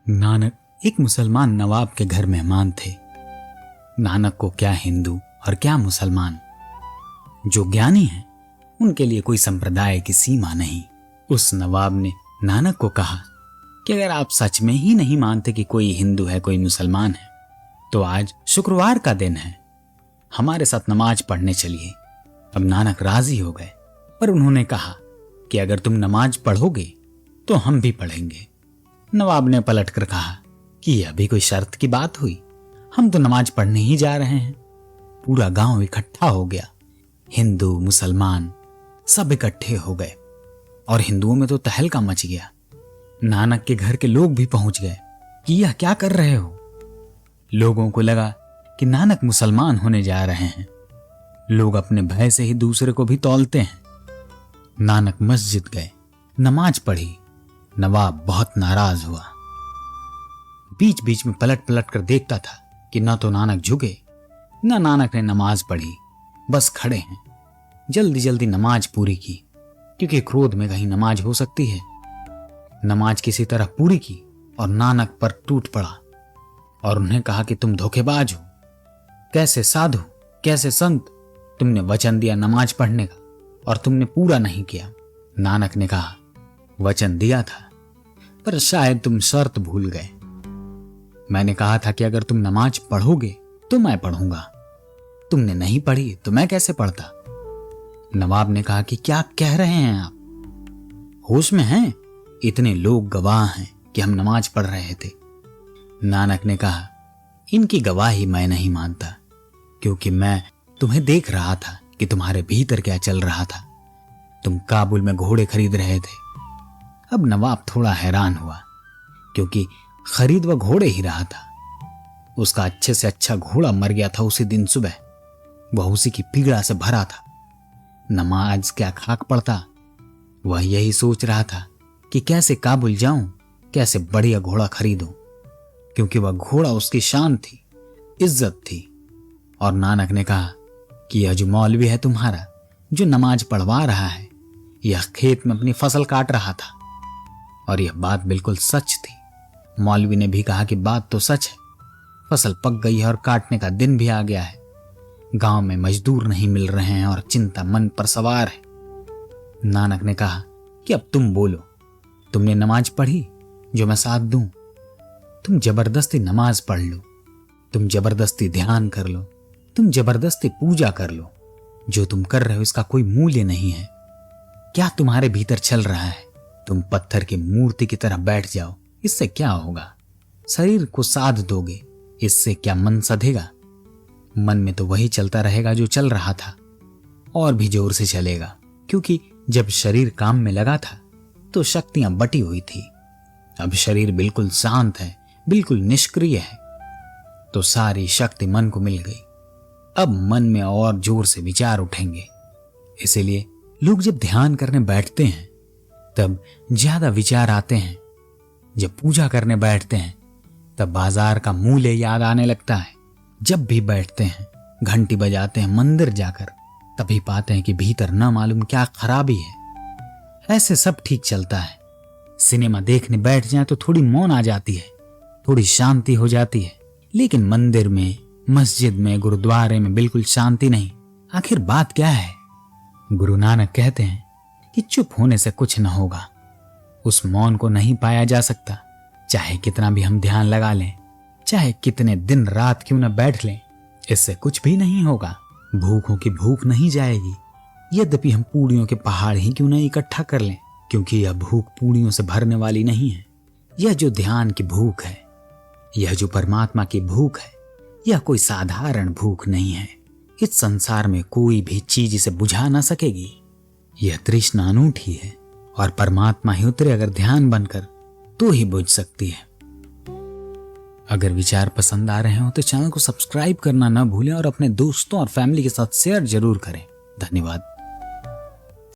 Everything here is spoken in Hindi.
नानक एक मुसलमान नवाब के घर मेहमान थे। नानक को क्या हिंदू और क्या मुसलमान, जो ज्ञानी हैं उनके लिए कोई संप्रदाय की सीमा नहीं। उस नवाब ने नानक को कहा कि अगर आप सच में ही नहीं मानते कि कोई हिंदू है कोई मुसलमान है तो आज शुक्रवार का दिन है, हमारे साथ नमाज पढ़ने चलिए। अब नानक राजी हो गए, पर उन्होंने कहा कि अगर तुम नमाज पढ़ोगे तो हम भी पढ़ेंगे। नवाब ने पलटकर कहा कि यह भी कोई शर्त की बात हुई, हम तो नमाज पढ़ने ही जा रहे हैं। पूरा गांव इकट्ठा हो गया, हिंदू मुसलमान सब इकट्ठे हो गए और हिंदुओं में तो तहलका मच गया। नानक के घर के लोग भी पहुंच गए कि यह क्या कर रहे हो। लोगों को लगा कि नानक मुसलमान होने जा रहे हैं। लोग अपने भय से ही दूसरे को भी तौलते हैं। नानक मस्जिद गए, नमाज पढ़ी। नवाब बहुत नाराज हुआ, बीच बीच में पलट पलट कर देखता था कि न तो नानक झुके न नानक ने नमाज पढ़ी, बस खड़े हैं। जल्दी जल्दी नमाज पूरी की, क्योंकि क्रोध में कहीं नमाज हो सकती है। नमाज किसी तरह पूरी की और नानक पर टूट पड़ा और उन्हें कहा कि तुम धोखेबाज हो, कैसे साधु कैसे संत, तुमने वचन दिया नमाज पढ़ने का और तुमने पूरा नहीं किया। नानक ने कहा वचन दिया था, पर शायद तुम शर्त भूल गए। मैंने कहा था कि अगर तुम नमाज पढ़ोगे तो मैं पढ़ूंगा, तुमने नहीं पढ़ी तो मैं कैसे पढ़ता। नवाब ने कहा कि क्या कह रहे हैं आप, होश में हैं? इतने लोग गवाह हैं कि हम नमाज पढ़ रहे थे। नानक ने कहा इनकी गवाही मैं नहीं मानता, क्योंकि मैं तुम्हें देख रहा था कि तुम्हारे भीतर क्या चल रहा था। तुम काबुल में घोड़े खरीद रहे थे। अब नवाब थोड़ा हैरान हुआ, क्योंकि खरीद वह घोड़े ही रहा था। उसका अच्छे से अच्छा घोड़ा मर गया था उसी दिन सुबह। वह उसी की पीड़ा से भरा था। नमाज क्या खाक पड़ता। वह यही सोच रहा था कि कैसे काबुल जाऊं, कैसे बढ़िया घोड़ा खरीदूं, क्योंकि वह घोड़ा उसकी शान थी, इज्जत थी। और नानक ने कहा कि यह जो मौलवी है तुम्हारा, जो नमाज पढ़वा रहा है, यह खेत में अपनी फसल काट रहा था। और यह बात बिल्कुल सच थी। मौलवी ने भी कहा कि बात तो सच है, फसल पक गई है और काटने का दिन भी आ गया है। गांव में मजदूर नहीं मिल रहे हैं और चिंता मन पर सवार है। नानक ने कहा कि अब तुम बोलो, तुमने नमाज पढ़ी जो मैं साथ दूं? तुम जबरदस्ती नमाज पढ़ लो, तुम जबरदस्ती ध्यान कर लो, तुम जबरदस्ती पूजा कर लो। जो तुम कर रहे हो इसका कोई मूल्य नहीं है। क्या तुम्हारे भीतर चल रहा है? तुम पत्थर की मूर्ति की तरह बैठ जाओ, इससे क्या होगा? शरीर को साध दोगे, इससे क्या मन सधेगा? मन में तो वही चलता रहेगा जो चल रहा था, और भी जोर से चलेगा, क्योंकि जब शरीर काम में लगा था तो शक्तियां बटी हुई थी। अब शरीर बिल्कुल शांत है, बिल्कुल निष्क्रिय है, तो सारी शक्ति मन को मिल गई। अब मन में और जोर से विचार उठेंगे। इसीलिए लोग जब ध्यान करने बैठते हैं तब ज्यादा विचार आते हैं। जब पूजा करने बैठते हैं तब बाजार का मूल्य याद आने लगता है। जब भी बैठते हैं, घंटी बजाते हैं मंदिर जाकर, तभी पाते हैं कि भीतर न मालूम क्या खराबी है। ऐसे सब ठीक चलता है। सिनेमा देखने बैठ जाए तो थोड़ी मौन आ जाती है, थोड़ी शांति हो जाती है, लेकिन मंदिर में, मस्जिद में, गुरुद्वारे में बिल्कुल शांति नहीं। आखिर बात क्या है? गुरु नानक कहते हैं कि चुप होने से कुछ न होगा। उस मौन को नहीं पाया जा सकता। चाहे कितना भी हम ध्यान लगा लें, चाहे कितने दिन रात क्यों न बैठ लें, इससे कुछ भी नहीं होगा। भूखों की भूख नहीं जाएगी, यद्यपि हम पूड़ियों के पहाड़ ही क्यों न इकट्ठा कर लें, क्योंकि यह भूख पूड़ियों से भरने वाली नहीं है। यह जो ध्यान की भूख है, यह जो परमात्मा की भूख है, यह कोई साधारण भूख नहीं है। इस संसार में कोई भी चीज इसे बुझा ना सकेगी। यह तृष्णा अनूठी है, और परमात्मा ही उतरे अगर ध्यान बनकर तो ही बुझ सकती है। अगर विचार पसंद आ रहे हो तो चैनल को सब्सक्राइब करना ना भूलें और अपने दोस्तों और फैमिली के साथ शेयर जरूर करें। धन्यवाद।